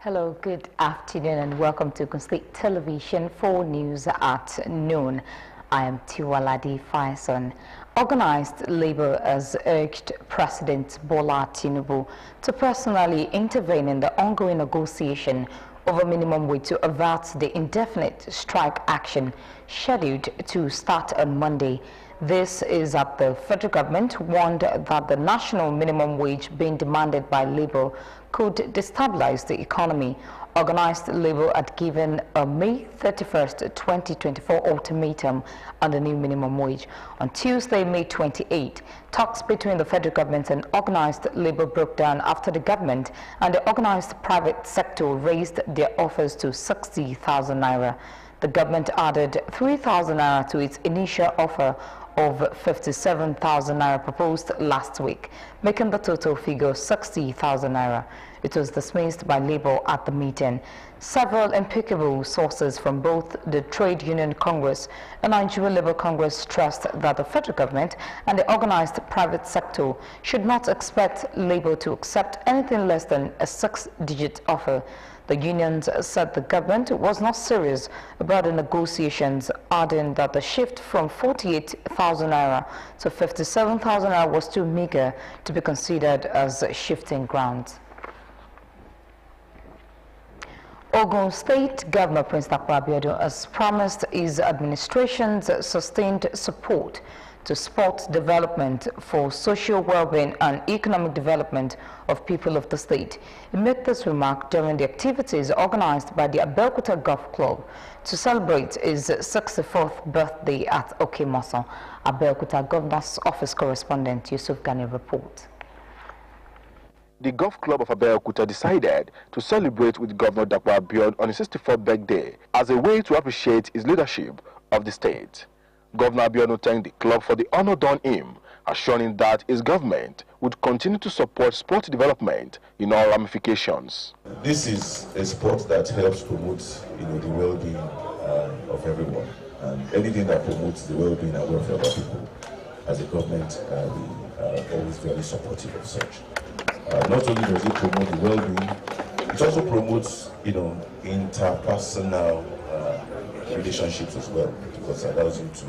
Hello, good afternoon and welcome to Ogun State Television for news at noon. I am Tiwaladi Faison. Organized Labour has urged President Bola Tinubu to personally intervene in the ongoing negotiation over minimum wage to avert the indefinite strike action scheduled to start on Monday. This is as the federal government warned that the national minimum wage being demanded by Labour could destabilize the economy. Organized Labour had given a May 31st, 2024 ultimatum on the new minimum wage. On Tuesday, May 28, talks between the federal government and Organized Labour broke down after the government and the organized private sector raised their offers to 60,000 naira. The government added 3,000 naira to its initial offer of 57,000 naira proposed last week, making the total figure 60,000 naira. It was dismissed by Labour at the meeting. Several impeccable sources from both the Trade Union Congress and Nigerian Labour Congress stressed that the federal government and the organized private sector should not expect Labour to accept anything less than a 6-digit offer. The unions said the government was not serious about the negotiations, adding that the shift from 48,000 naira to 57,000 naira was too meager to be considered as shifting ground. Ogun State Governor Prince Abeokuta has promised his administration's sustained support to support development for social well-being and economic development of people of the state. He made this remark during the activities organized by the Abeokuta Golf Club to celebrate his 64th birthday at Okemoso. Abeokuta Governor's Office correspondent Yusuf Gani reports. The Golf Club of Abeokuta decided to celebrate with Governor Dapo Abiodun on his 64th birthday as a way to appreciate his leadership of the state. Governor Abiodun thanked the club for the honor done him, assuring that his government would continue to support sport development in all ramifications. This is a sport that helps promote, the well-being of everyone, and anything that promotes the well-being and welfare of our people. As a government, we are always very supportive of such. Not only does it promote the well-being, it also promotes, interpersonal relationships as well, because it allows you to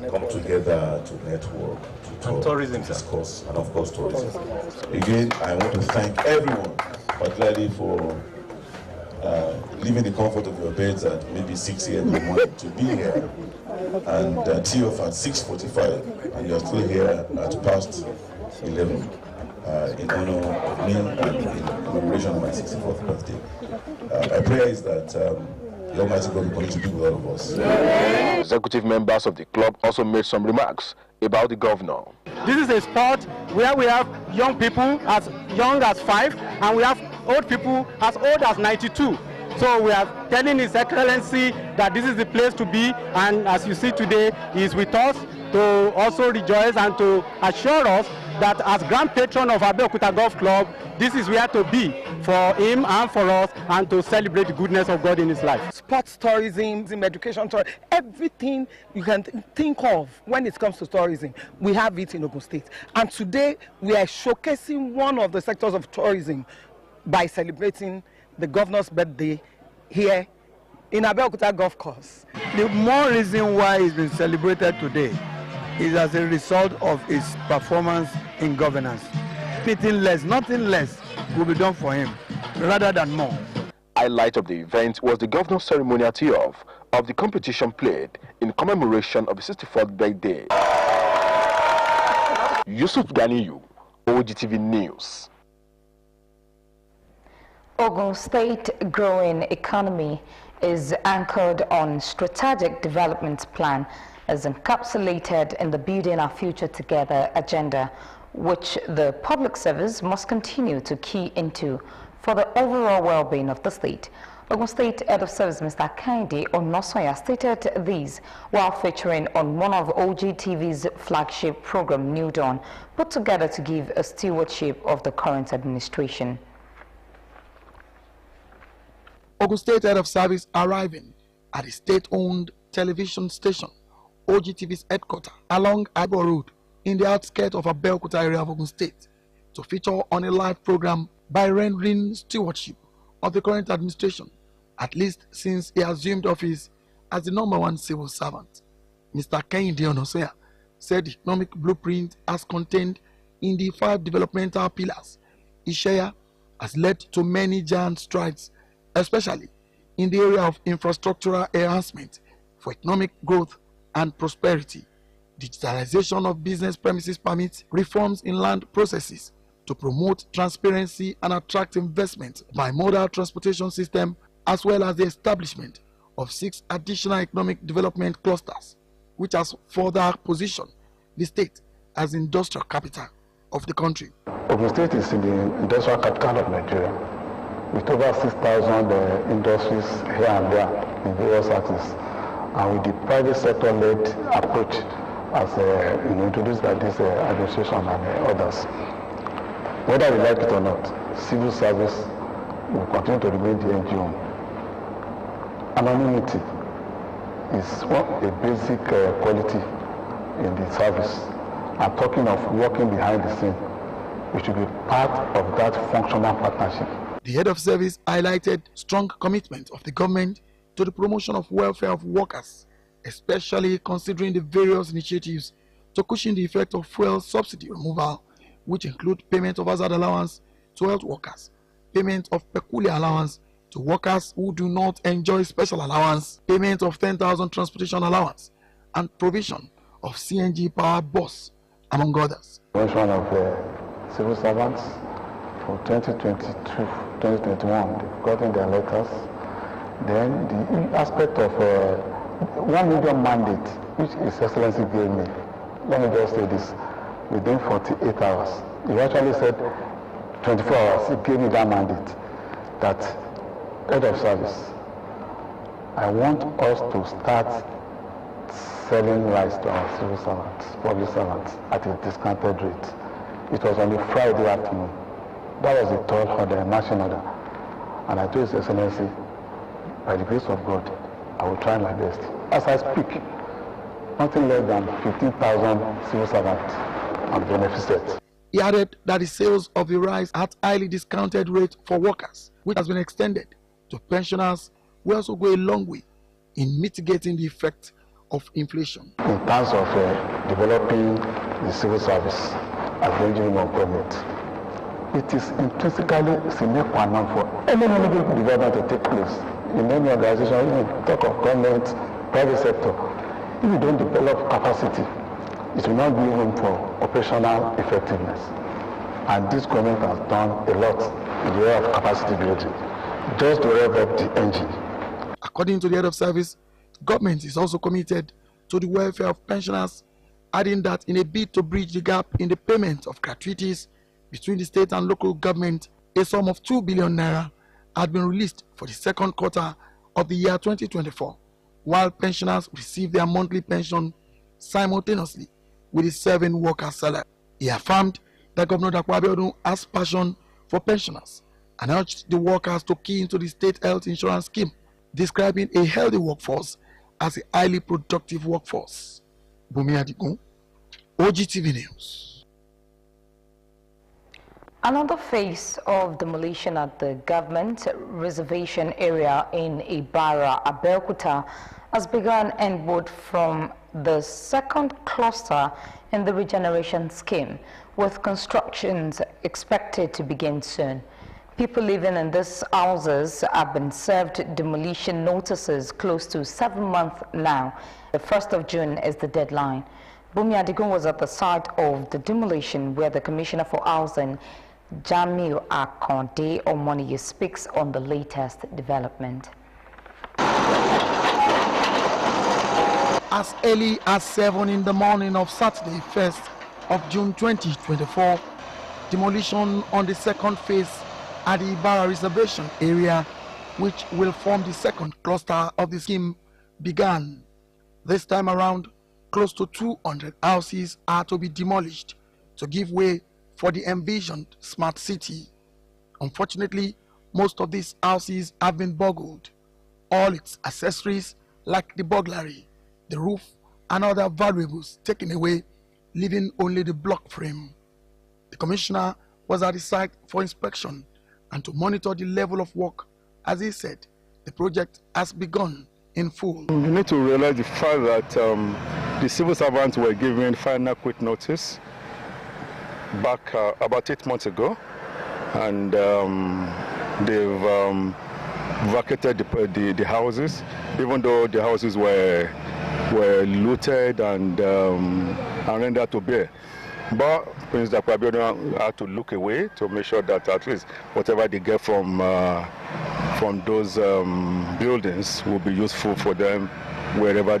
come together, to network, to talk, and tourism, to discuss, and of course tourism. Again, I want to thank everyone, particularly for leaving the comfort of your beds at maybe 6 a.m. in the morning to be here, and tea off at 6:45, and you're still here at past 11. In honor of me and in commemoration of my 64th birthday. My prayer is that the Almighty God will continue to be with all of us. Executive members of the club also made some remarks about the governor. This is a sport where we have young people as young as 5 and we have old people as old as 92. So we are telling His Excellency that this is the place to be, and as you see today, he is with us to also rejoice and to assure us that as Grand Patron of Abeokuta Golf Club, this is where to be for him and for us, and to celebrate the goodness of God in his life. Sports tourism, education tourism, everything you can think of when it comes to tourism, we have it in Ogun State. And today we are showcasing one of the sectors of tourism by celebrating the governor's birthday here in Abeokuta Golf Course. The more reason why it's been celebrated today is as a result of his performance in governance. Nothing less will be done for him, rather than more. Highlight of the event was the governor's ceremonial tee-off of the competition played in commemoration of his 64th birthday. Yusuf Ganiyu, OGTV News. Ogun State growing economy is anchored on strategic development plan as encapsulated in the Building Our Future Together agenda, which the public service must continue to key into for the overall well-being of the state. Ogun State Head of Service Mr. Kehinde Onosoya stated these while featuring on one of OGTV's flagship program, New Dawn, put together to give a stewardship of the current administration. Ogun State Head of Service arriving at the state-owned television station, OGTV's headquarters, along Ibo Road, in the outskirts of Abeokuta area of Ogun State, to feature on a live program by rendering stewardship of the current administration, at least since he assumed office as the #1 civil servant. Mr. Kehinde Onosoya said the economic blueprint as contained in the 5 developmental pillars Ishaya has led to many giant strides, especially in the area of infrastructural enhancement for economic growth and prosperity, digitalization of business premises permits, reforms in land processes to promote transparency and attract investment by modal transportation system, as well as the establishment of 6 additional economic development clusters, which has further positioned the state as industrial capital of the country. Ogun State is in the industrial capital of Nigeria, with over 6,000 industries here and there in various axes, and with the private sector-led approach as introduced by this administration and others. Whether we like it or not, civil service will continue to remain the NGO. Anonymity is a basic quality in the service. I'm talking of working behind the scene, which should be part of that functional partnership. The head of service highlighted strong commitment of the government to the promotion of welfare of workers, especially considering the various initiatives to cushion the effect of fuel subsidy removal, which include payment of hazard allowance to health workers, payment of peculiar allowance to workers who do not enjoy special allowance, payment of 10,000 transportation allowance, and provision of CNG power bus, among others. One of civil servants for 2022-2021, they've gotten their letters. Then the aspect of 1 million mandate, which His Excellency gave me, let me just say this, within 48 hours. He actually said 24 hours, he gave me that mandate, that head of service, I want us to start selling rice to our civil servants, public servants, at a discounted rate. It was on a Friday afternoon. That was the tall order, marching order. And I told His Excellency, by the grace of God, I will try my best. As I speak, nothing less than 15,000 civil servants are benefited. He added that the sales of the rice at highly discounted rate for workers, which has been extended to pensioners, will also go a long way in mitigating the effect of inflation. In terms of developing the civil service as the engine of government, it is intrinsically sine qua non for any development to take place in any organization, even talk of government, private sector. If you don't develop capacity, it will not be room for operational effectiveness. And this government has done a lot in the area of capacity building, just to rev up the engine. According to the head of service, government is also committed to the welfare of pensioners, adding that in a bid to bridge the gap in the payment of gratuities between the state and local government, a sum of 2 billion naira had been released for the second quarter of the year 2024, while pensioners receive their monthly pension simultaneously with the serving workers' salary. He affirmed that Governor Abeokuta has passion for pensioners and urged the workers to key into the state health insurance scheme, describing a healthy workforce as a highly productive workforce. Bumi Adigun, OGTV News. Another phase of demolition at the government reservation area in Ibara, Abeokuta, has begun onward from the second cluster in the regeneration scheme, with constructions expected to begin soon. People living in these houses have been served demolition notices close to 7 months now. The 1st of June is the deadline. Bumi Adigun was at the site of the demolition, where the Commissioner for Housing, Jamiu Akonde Omoniyi, speaks on the latest development. As early as 7 in the morning of Saturday, 1st of June 2024, demolition on the second phase at the Ibara reservation area, which will form the second cluster of the scheme, began. This time around, close to 200 houses are to be demolished to give way for the envisioned smart city. Unfortunately, most of these houses have been burgled. All its accessories, like the burglary, the roof, and other valuables taken away, leaving only the block frame. The commissioner was at the site for inspection and to monitor the level of work As he said, the project has begun in full. You need to realize the fact that the civil servants were given final quit notice back about 8 months ago, and they've vacated the houses, even though the houses were looted and rendered to bare. But Prince Dr. Abeokuta had to look away to make sure that at least whatever they get from those buildings will be useful for them wherever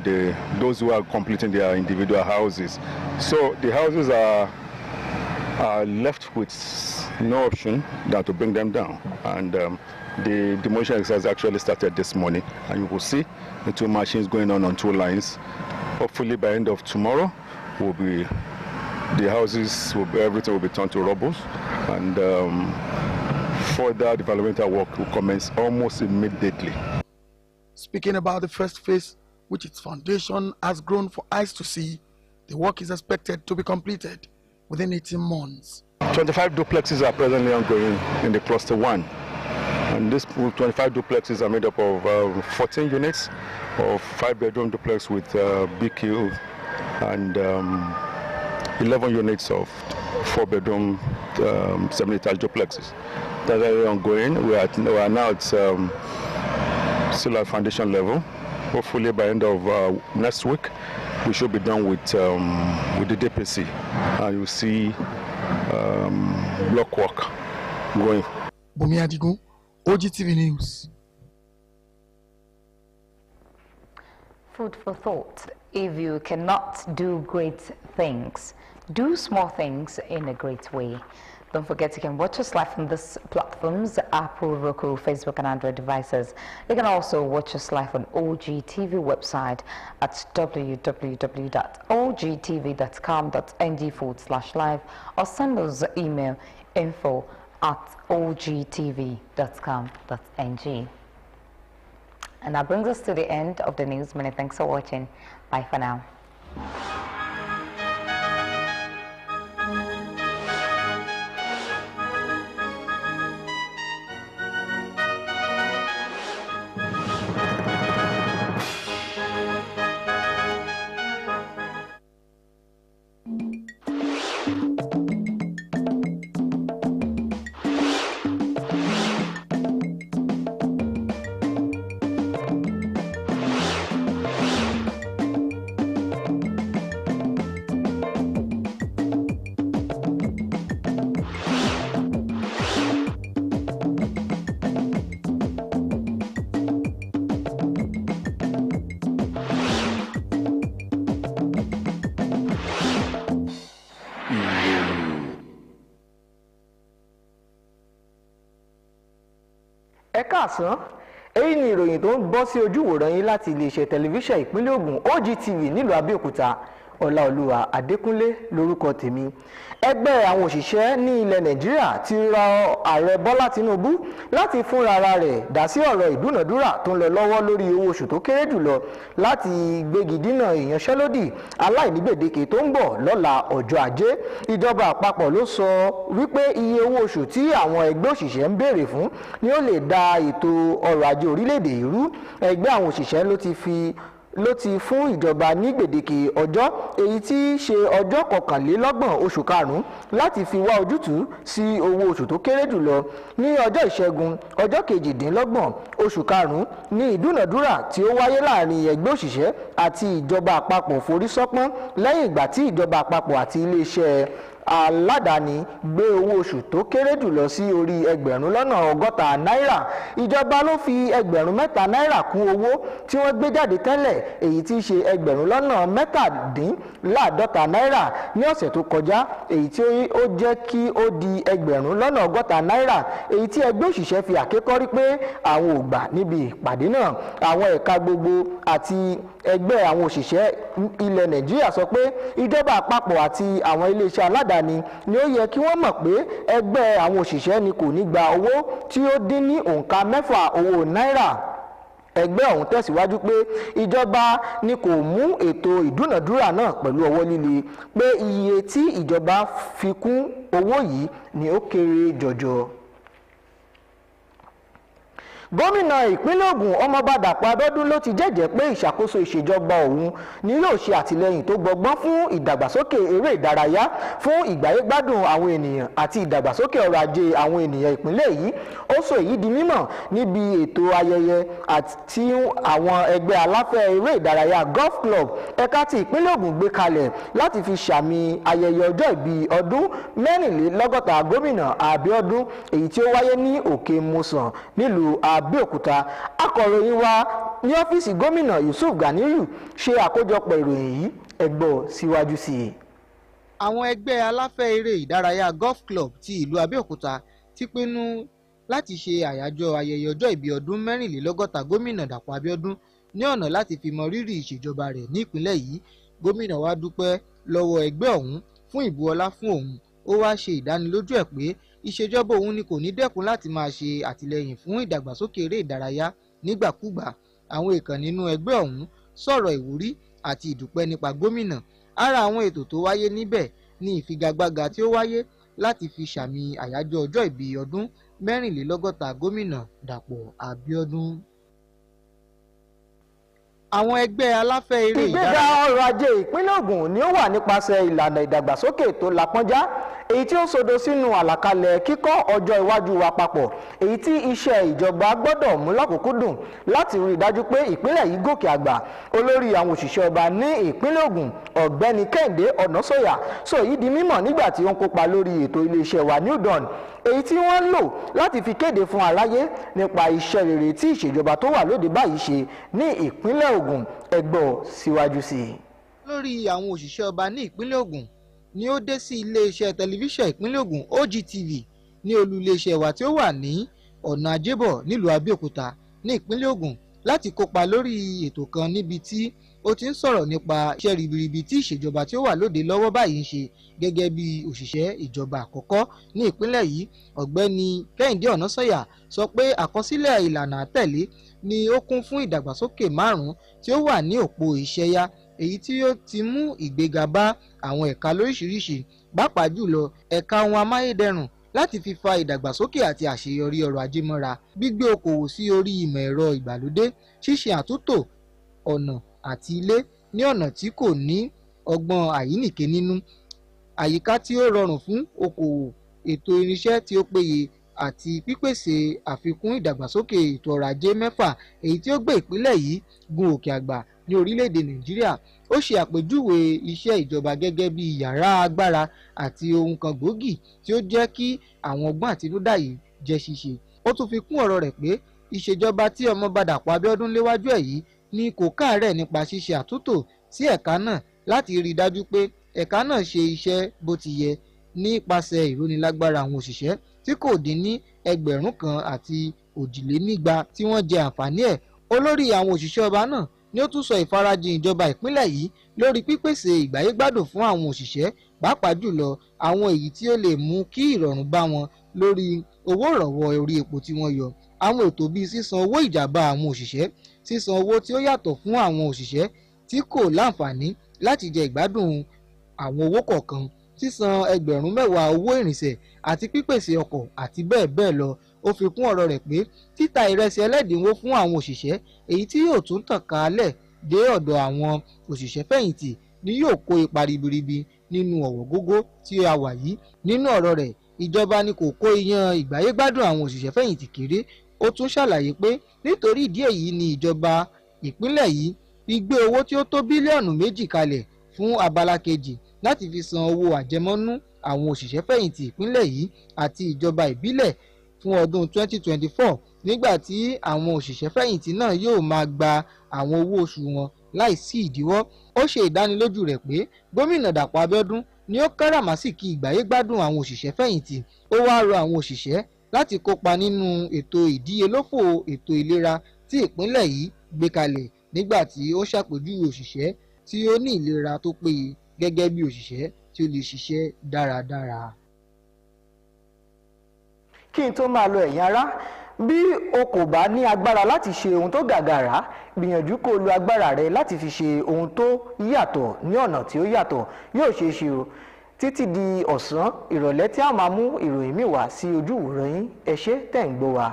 those who are completing their individual houses. So the houses are left with no option than to bring them down. And the demolition exercise actually started this morning, and you will see the 2 machines going on 2 lines. Hopefully by end of tomorrow, the houses everything will be turned to rubble, and further developmental work will commence almost immediately. Speaking about the first phase, which its foundation has grown for eyes to see, the work is expected to be completed within 18 months. 25 duplexes are presently ongoing in the cluster 1. And these 25 duplexes are made up of 14 units of 5-bedroom duplex with BQ and 11 units of 4-bedroom semi-detached duplexes. That are ongoing. We are now at still at foundation level. Hopefully by end of next week, we should be done with the DPC, and you'll see block work going. Bumi Adigun, OGTV News. Food for thought. If you cannot do great things, do small things in a great way. Don't forget you can watch us live on these platforms, Apple, Roku, Facebook and Android devices. You can also watch us live on OGTV website at www.ogtv.com.ng/live or send us email info@ogtv.com.ng. And that brings us to the end of the news. Many thanks for watching. Bye for now. Ẹ káàsán, èyí ni ìròyìn tó ń bọ́ sí ojúwòrán yín láti iléeṣẹ́ tẹlifíṣàn ìpínlẹ̀ Ògùn OGTV nílùú Abeokuta. Ọláolúwa Adékúnlé lórúkọ tèmi. Ẹgbẹ́ àwọn òṣìṣẹ́ ní ilẹ̀ Nàìjíríà ti rọ ààrẹ Bọ́lá Tinubu láti fúnra ara rẹ̀ dá sí ọ̀rọ̀ ìdúnàdúrà tó ń lọ lọ́wọ́ lórí owó oṣù tó kéré jùlọ láti gbégi dínà ìyanṣẹ́lódì aláìnígbèdéke tó ń bọ̀ lọ́la ọjọ́ Ajé. Ìjọba àpapọ̀ ló sọ wípé iye owó oṣù tí àwọn ẹgbẹ́ òṣìṣẹ́ ń béèrè fún ni ó lè da ètò ọrọ̀ ajé orílẹ̀-èdè yìí rú. Ẹgbẹ́ àwọn òṣìṣẹ́ ló ti fún ìjọba ní gbèdéke ọjọ́ èyí tí í ṣe ọjọ́ 21 oṣù karùn-ún láti fi wá ojútùú sí owó oṣù tó kéré jùlọ. Ní ọjọ́ ìṣẹ́gun ọjọ́ 28 oṣù karùn-ún ní ìdúnàdúrà tí ó wáyé láàrin ẹgbẹ́ òṣìṣẹ́ àti ìjọba àpapọ̀ forí ṣánpọ́n lẹ́yìn ìgbà tí ìjọba àpapọ̀ àti iléeṣẹ́ aládàáni gbé owó oṣù tó kéré jùlọ sí orí 1,60 náírà. Ìjọba ló fi 3 náírà kún owó tí wọ́n gbé jáde tẹ́lẹ̀ èyí tí í ṣe 1,17 náírà ní ọ̀sẹ̀ tó kọjá, èyí tí ó jẹ́ kí ó di 1,60 náírà, èyí tí ẹgbẹ́ òṣìṣẹ́ fi àkékọ́rí pé àwọn ò gbà níbi ìpàdé náà. Àwọn ẹ̀ka gbogbo àti ẹgbẹ́ àwọn òṣìṣẹ́ ilẹ̀ Nàìjíríà sọ pé ìjọba àpapọ̀ àti àwọn iléeṣẹ́ aládàáni ni ó yẹ kí wọ́n mọ̀ pé ẹgbẹ́ àwọn òṣìṣẹ́ ni kò ní gba owó tí ó dín ní òǹkà 6 owó náírà. Ẹgbẹ́ ọ̀hún tẹ̀síwájú pé ìjọba ni kò mú ètò ìdúnàdúrà náà pẹ̀lú ọwọ́ líle, pé iye tí ìjọba fi kún owó yìí ni ó kéré jọjọ. gómìnà ìpínlẹ̀ Ògùn ọmọọba Dàpọ̀ Abíọ́dún ló ti jẹ́jẹ́ pé ìṣàkóso ìṣèjọba òun ni yóò ṣe àtìlẹ́yìn tó gbọgbọ́n fún ìdàgbàsókè eré ìdárayá fún ìgbáyégbádùn àwọn ènìyàn àti ìdàgbàsókè ọrọ̀ ajé àwọn ènìyàn ìpínlẹ̀ yìí. Ó sọ èyí di mímọ̀ níbi ètò ayẹyẹ àti àwọn ẹgbẹ́ aláfẹ́ eré ìdárayá golf club ẹ̀ka ti ìpínlẹ̀ Ògùn gbé kalẹ̀ láti fi ṣàmì ayẹyẹ ọjọ́ ìbí ọdún 64 gómìnà Abíọ́dún èyí tí ó wáyé ní Òkè Mòsàn nílùú Abeokuta. Akọ̀ròyìn wa ní ọ́fíìsì gómìnà Yusuf Ganiyu ṣe àkójọpọ̀ ìròyìn yìí ẹ gbọ́ síwájú sí i. Àwọn ẹgbẹ́ aláfẹ́ eré ìdárayá golf club ti ìlú Abeokuta ti pinnu láti ṣe àyájọ́ ayẹyẹ ọjọ́ ìbí ọdún 64 gómìnà Dàpọ̀ Abíọ́dún ní ọ̀nà láti fi mọ rírì ìṣèjọba rẹ̀ ní ìpínlẹ̀ yìí. Gómìnà wa dúpẹ́ lọ́wọ́ ẹgbẹ́ ọ̀hún fún ìbu ọlá fún òun. Ó wá ṣe ìdánilójú ẹ̀ pé ìṣèjọba òun ni kò ní dẹ́kun láti máa ṣe àtìlẹ́yìn fún ìdàgbàsókè eré ìdárayá nígbàkúgbà. Àwọn èèkàn nínú ẹgbẹ́ ọ̀hún sọ̀rọ̀ ìwúrí àti ìdúpẹ́ nípa gómìnà. Ara àwọn ètò tó wáyé níbẹ̀ ni ìfigagbága tí ó wáyé láti fi ṣàmì àyájọ́ ọjọ́ ìbí ọdún 64 gómìnà Dàpọ̀ Abíọ́dún. Àwọn ẹgbẹ́ aláfẹ́ eré ìgbéga ọrọ̀ ajé ìpínlẹ̀ Ògùn ni ó wà nípasẹ̀ ìlànà ìdàgbàsókè tó lápọ́njá èyí tí ó sodo sínú àlàkalẹ̀ kíkọ́ ọjọ́ iwájú wa papọ̀ èyí tí iṣẹ́ ìjọba gbọ́dọ̀ mú lọ́kùnkúndùn láti rí i dájú pé ìpínlẹ̀ yìí gòkè àgbà. Olórí àwọn òṣìṣẹ́ ọba ní ìpínlẹ̀ Ògùn ọ̀gbẹ́ni Kẹ́hìndé Ọ̀nàsọ̀yà sọ èyí di mímọ̀ nígbà tí ó ń kópa lórí ètò iléeṣẹ́ wa New Dawn èyí tí wọ́n lò láti fi kéde fún aráyé nípa iṣẹ́ rere tí ìṣèjọba tó wà lóde báyìí ṣe ní ìpínlẹ̀ Ògùn. Ẹ gbọ́ síwájú sí i. Lórí àwọn òṣìṣẹ́ ọba ní ìpínlẹ̀ Ògùn ni ó dé sí iléeṣẹ́ tẹlifíṣàn ìpínlẹ̀ Ògùn OGTV ní olú iléeṣẹ́ wa tí ó wà ní ọ̀nà Ajébọ̀ nílùú Abẹ́òkúta ní ìpínlẹ̀ Ògùn láti kópa lórí ètò kan níbi tí ó ti ń sọ̀rọ̀ nípa iṣẹ́ ribiribi tí ìṣèjọba tí ó wà lóde lọ́wọ́ báyìí ń ṣe gẹ́gẹ́ bí òṣìṣẹ́ ìjọba àkọ́kọ́ ní ìpínlẹ̀ yìí. Ọ̀gbẹ́ni Kẹ́hìndé Ọ̀nàsọ̀yà sọ pé àkọsílẹ̀ ìlànà àtẹ̀lé ni ó kún fún ìdàgbàsókè 5 tí ó wà ní òpó ìṣẹ́yá èyí tí ó ti mú ìgbéga bá àwọn ẹ̀ka lóríṣiríṣi pàápàá jùlọ ẹ̀ka ohun amáyédẹrùn láti fi fa ìdàgbàsókè àti àṣeyọrí ọrọ̀ ajé mọ́ra, gbígbé okòwò sí orí ìmọ̀ ẹ̀rọ ìgbàlódé, ṣíṣe àtúntò ọ̀nà àti ilé ní ọ̀nà tí kò ní ọgbọ́n àyíníke nínú, àyíká tí ó rọrùn fún okòwò, ètò irinṣẹ́ tí ó péye àti pípèsè àfikún ìdàgbàsókè ètò ọrọ̀ ajé 6 èyí tí ó gbé ìpínlẹ̀ yìí gun òkè àgbà ní orílẹ̀-èdè Nàìjíríà. Ó ṣe àpèjúwe iṣẹ́ ìjọba gẹ́gẹ́ bí yàrá agbára àti ohun kan gbòógì tí ó jẹ́ kí àwọn ọgbọ́n àtinúdá yìí jẹ́ ṣíṣe. Ó tún fi kún ọ̀rọ̀ rẹ̀ pé ìṣèjọba tí ọmọọba Dàpọ̀ Abíọ́dún léwájú ẹ̀ yìí ni kò káàárẹ̀ nípa ṣíṣe àtúntò sí ẹ̀ka náà láti rí i dájú pé ẹ̀ka náà ṣe iṣẹ́ bó ti yẹ nípasẹ̀ ìrónilágbára àwọn òṣìṣẹ́ tí kò dín ní 1,000 tí wọ́n jẹ àǹfààní ẹ̀. Olórí àwọn òṣìṣẹ́ ọba náà ni ó tún sọ ìfarajìn ìjọba ìpínlẹ̀ yìí lórí pípèsè ìgbáyégbádùn fún àwọn òṣìṣẹ́ pàápàá jùlọ àwọn èyí tí ó lè mú kí ìrọ̀rùn bá wọn lórí owó ìrànwọ́ orí epo tí wọ́n yọ. Àwọn ètò bíi sísan owó ìjàmbá àwọn òṣìṣẹ́, sísan owó tí ó yàtọ̀ fún àwọn òṣìṣẹ́ tí kò láǹfààní láti jẹ ìgbádùn àwọn owó kọ̀ọ̀kan, sísan 10,000 owó ìrìnsẹ̀ àti pípèsè ọkọ̀ àti bẹ́ẹ̀ bẹ́ẹ̀ lọ. Ó fi kún ọ̀rọ̀ rẹ̀ pé títa ìrẹsì ẹlẹ́dínwó fún àwọn òṣìṣẹ́ èyí tí yóò tún tàn kálẹ̀ dé ọ̀dọ̀ àwọn òṣìṣẹ́ fẹ̀yìntì ni yóò kó ipa ribiribi nínú ọ̀wọ́ngógó tí a wà yìí. Nínú ọ̀rọ̀ rẹ̀, ìjọba ni kò kó iyan ìgbáyégbádùn àwọn òṣìṣẹ́ fẹ̀yìntì kéré. Ó tún ṣàlàyé pé nítorí ìdí èyí ni ìjọba ìpínlẹ̀ yìí fi gbé owó tí ó tó bílíọ̀nù 2 kalẹ̀ fún abala kejì láti fi san owó àjẹmọ́nú àwọn òṣìṣẹ́ fẹ̀yìntì ìpínlẹ̀ yìí àti ìjọba ìbílẹ̀ fún ọdún 2024 nígbà tí àwọn òṣìṣẹ́ fẹ̀yìntì náà yóò máa gba àwọn owó oṣù wọn láìsí ìdíwọ́. Ó ṣe ìdánilójú rẹ̀ pé gómìnà Dàpọ̀ Abíọ́dún ni ó káràmásìkí ìgbáyégbádùn àwọn òṣìṣẹ́ fẹ̀yìntì. Ó wá rọ àwọn òṣìṣẹ́ láti kópa nínú ètò ìdíyelófò ètò ìlera tí ìpínlẹ̀ yìí gbé kalẹ̀ nígbà tí ó ṣàpèjúwe òṣìṣẹ́ tí ó ní ìlera tó péye gẹ́gẹ́ bí òṣìṣẹ́ tí ó lè ṣiṣẹ́ dáradára. Kí n tó máa lọ ẹ̀yin ará, bí o kò bá ní agbára láti ṣe ohun tó gàgàrà, gbìyànjú kó lo agbára rẹ láti fi ṣe ohun tó yàtọ̀ ní ọ̀nà tí ó yàtọ̀. Yóò ṣeé ṣe o. Títí di ọ̀sán ìrọ̀lẹ́ tí a máa mú ìròyìn míì wá sí ojú ìwòran yín. Ẹ ṣé tẹ́ ń gbọ́ wa.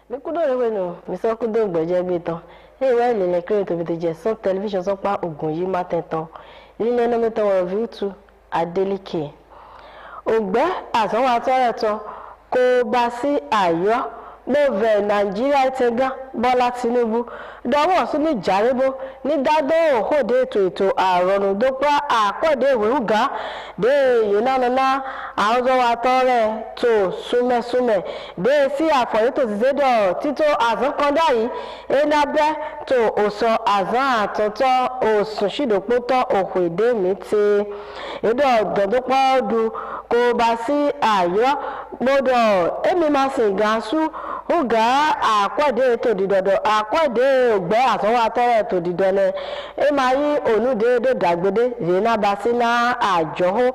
Mikudo rewenu misokudo gbeje gbe tan. Ewe le kire to bite je son television so pa ogun yi ma tentan. Ile no metan wo view to Adeleke. Ogbe azon wa tore to ko ba si ayo love Nigeria tega Bola Tinubu dawo so ni jarebo ni dado hode ètò àrọ̀nù dópa àkọ́dé ìwéhùgá dé yìnánná àwọn wa tọrẹ tó súnmẹ́súnmẹ́ dé sí àfọ̀yí tó ti zédọ̀ tító àzánkọ́dá yìí elábẹ́ tó òsọ àzán àtọ́tọ́ òsùn ṣìdòpótọ́ òhù èdè mi ti èdò dọ̀dọ́pọ̀ ọdún kò bá sí àyọ́ gbọ́dọ̀ èmi máa sì gàásù uga àkọ́dé tó dìdọ̀dọ̀ àkọ́dé ògbẹ́ àtọwọ́ atọ́rẹ̀ tó dìdọ̀lẹ̀ ẹ máa yí olùdé dàgbédé yìí náà bá sí náà àjọ́hó